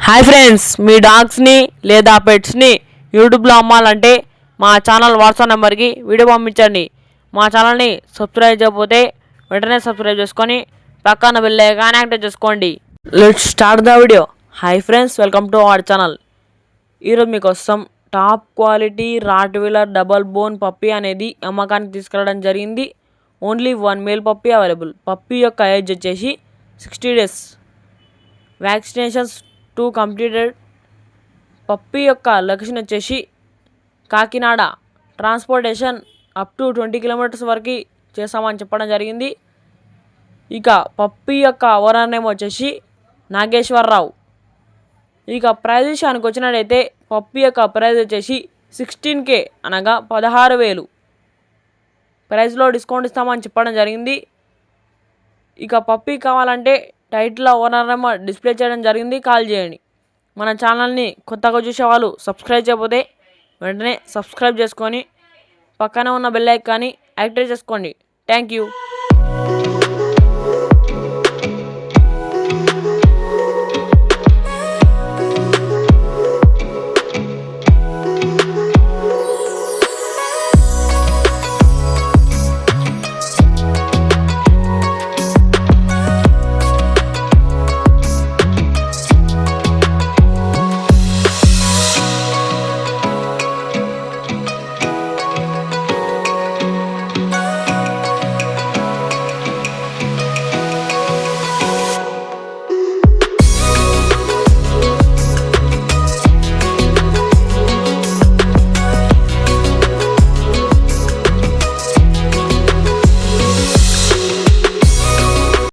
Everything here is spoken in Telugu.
హాయ్ ఫ్రెండ్స్, మీ డాగ్స్ని లేదా పెట్స్ని యూట్యూబ్లో అమ్మాలంటే మా ఛానల్ వాట్సాప్ నెంబర్కి వీడియో పంపించండి. మా ఛానల్ని సబ్స్క్రైబ్ చేయకపోతే వెంటనే సబ్స్క్రైబ్ చేసుకొని పక్కన బెల్ ఐకాన్ యాక్టివేట్ చేసుకోండి. Let's start the video. Hi friends, welcome to our channel. ఈరోజు మీకోసం top quality Rottweiler double bone puppy అనేది అమ్మకానికి తీసుకురావడం జరిగింది. Only 1 male puppy available. Puppy యొక్క ఏజ్ వచ్చేసి 60 days. Vaccinations 2 completed. పప్పీ యొక్క లొకేషన్ వచ్చేసి Kakinada. Transportation up to 20 kilometers వరకు చేస్తామని చెప్పడం జరిగింది. ఇక పప్పీ యొక్క ఓనర్ నేమ్ వచ్చేసి నాగేశ్వరరావు. ఇక ప్రైజ్ విషయానికి వచ్చినట్టయితే పప్పీ యొక్క ప్రైజ్ వచ్చేసి 16K అనగా 16,000. ప్రైజ్లో డిస్కౌంట్ ఇస్తామని చెప్పడం జరిగింది. ఇక పప్పీ కావాలంటే టైటిల్లో ఓనర్ నెంబర్ డిస్ప్లే చేయడం జరిగింది, కాల్ చేయండి. మన ఛానల్ని కొత్తగా చూసే వాళ్ళు సబ్స్క్రైబ్ చేయకపోతే వెంటనే సబ్స్క్రైబ్ చేసుకొని పక్కనే ఉన్న బెల్ ఐకాన్ని యాక్టివేట్ చేసుకోండి. Thank you.